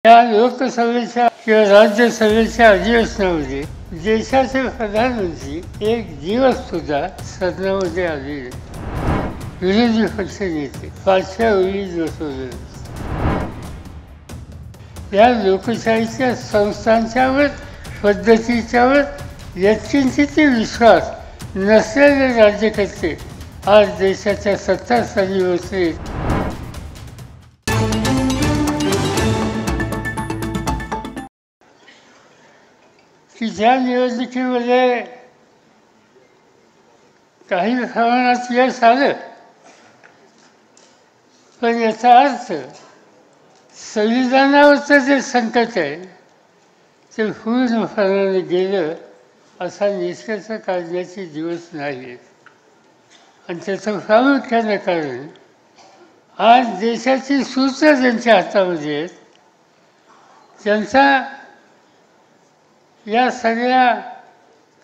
या लोकसभेच्या किंवा राज्यसभेच्या अधिवेशनामध्ये देशाचे प्रधानमंत्री एक दिवस सुद्धा सदनामध्ये आले नाही. विरोधी पक्ष नेते पाचव्या ओळीत बसवले. या लोकशाहीच्या संस्थांच्यावर पद्धतीच्यावर यत्किंचित विश्वास नसलेले राज्यकर्ते आज देशाच्या सत्तास्थानी बसले. की ज्या निवडणुकीमध्ये काही प्रमाणात यश आलं, पण याचा अर्थ संविधानावरचं जे संकट आहे ते पूर्णपणाने गेलं असा निष्कर्ष काढण्याचे दिवस नाही. आणि त्याचं प्रामुख्यानं कारण आज देशाची सूत्र ज्यांच्या हातामध्ये आहेत, त्यांचा या सगळ्या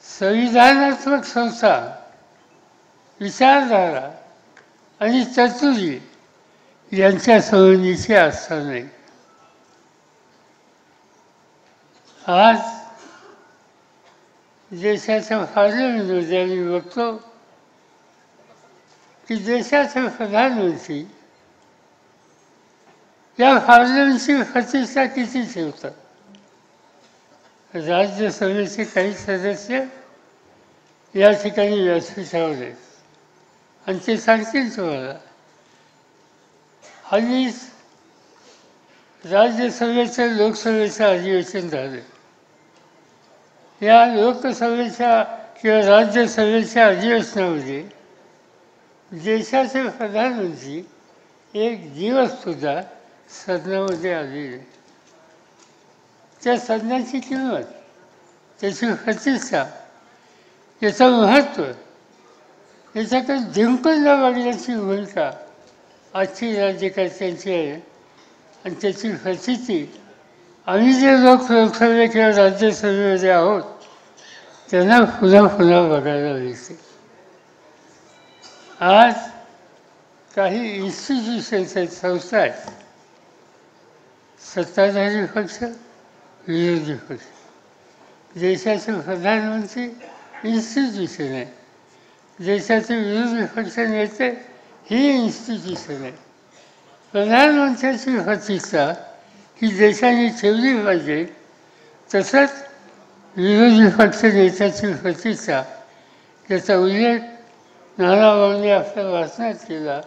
संविधानात्मक संस्था, विचारधारा आणि तरतुदी यांच्या संबंधीची आस्था नाही. आज देशाच्या पार्लमेंटमध्ये आम्ही बघतो की देशाचे प्रधानमंत्री या पार्लमेंटची प्रतिष्ठा किती ठेवतात. राज्यसभेचे काही सदस्य या ठिकाणी व्यासपीठावर आहेत आणि ते सांगतील तुम्हाला. हल्ली राज्यसभेचं लोकसभेचं अधिवेशन झालं. या लोकसभेच्या किंवा राज्यसभेच्या अधिवेशनामध्ये देशाचे प्रधानमंत्री एक दिवससुद्धा सदनामध्ये आले नाही. त्या सदनाची किंमत, त्याची प्रतिष्ठा, याचं महत्त्व, याच्याकडे जिंकून न बघण्याची भूमिका आजची राज्यकर्त्यांची आहे. आणि त्याची प्रचिती आम्ही जे लोक लोकसभे किंवा राज्यसभेमध्ये आहोत त्यांना पुन्हा पुन्हा बघायला मिळते. आज काही इन्स्टिट्यूशन्स आहेत, संस्था आहेत, सत्ताधारी पक्ष, विरोधी पक्ष. देशाचे प्रधानमंत्री इन्स्टिट्यूशन आहे, देशाचे विरोधी पक्ष नेते ही इन्स्टिट्यूशन आहे. प्रधानमंत्र्याची प्रतिष्ठा ही देशाने ठेवली पाहिजे, तसंच विरोधी पक्ष नेत्याची प्रतिष्ठा, त्याचा उल्लेख नाना भाऊंनी आपल्या भाषणात केला,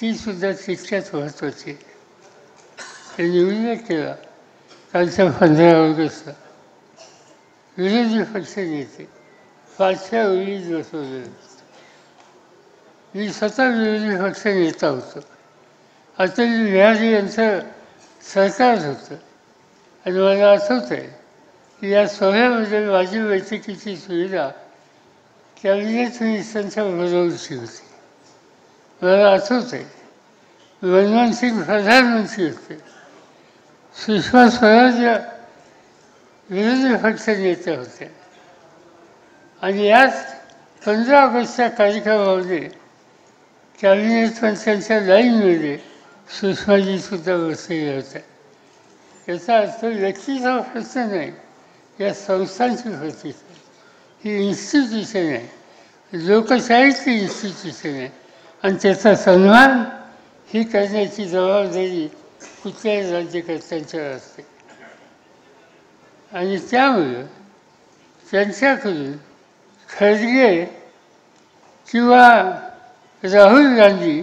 ती सुद्धा तितक्याच महत्त्वाची. त्यांनी उल्लेख केला कालच्या 15 ऑगस्टला विरोधी पक्ष नेते पाचव्या ओळीत बसवले. मी स्वतः विरोधी पक्ष नेता होतो. अटल बिहारी यांचं सरकार होतं आणि मला आठवतं आहे की या सोहळ्यामध्ये माझी बैठकीची सुविधा कॅबिनेट मिनिस्टरांच्या बरोबरची होती. मला आठवतं आहे मनमोहन सिंग प्रधानमंत्री होते, सुषमा स्वराज विरोधी पक्ष नेते होते. आणि याच 15 ऑगस्टच्या कार्यक्रमामध्ये कॅबिनेट मंत्र्यांच्या लाईनमध्ये सुषमाजीसुद्धा बसलेल्या होत्या. याचा अर्थ व्यक्तीचा प्रश्न नाही, या संस्थांची प्रतिष्ठा. ही इन्स्टिट्यूशन आहे, लोकशाहीची इन्स्टिट्यूशन आहे आणि त्याचा सन्मान ही करण्याची जबाबदारी कुठल्याही राज्यकर्त्यांच्यावर असते. आणि त्यामुळं त्यांच्याकडून खरगे किंवा राहुल गांधी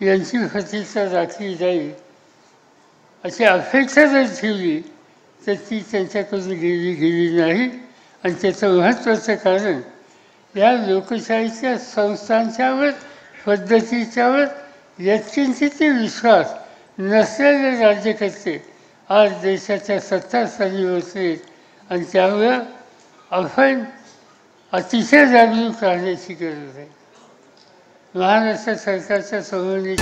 यांची प्रतिष्ठा राखली जाईल अशी अपेक्षा जर ठेवली तर ती त्यांच्याकडून गेली नाही. आणि त्याचं महत्त्वाचं कारण या लोकशाहीच्या संस्थांच्यावर पद्धतीच्यावर यत्किंचित विश्वास नसलेले राज्यकर्ते आज देशाच्या सत्तास्थानी बसले. आणि त्यामुळं आपण अतिशय जागरूक राहण्याची गरज आहे. महाराष्ट्र सरकारच्या संबंधित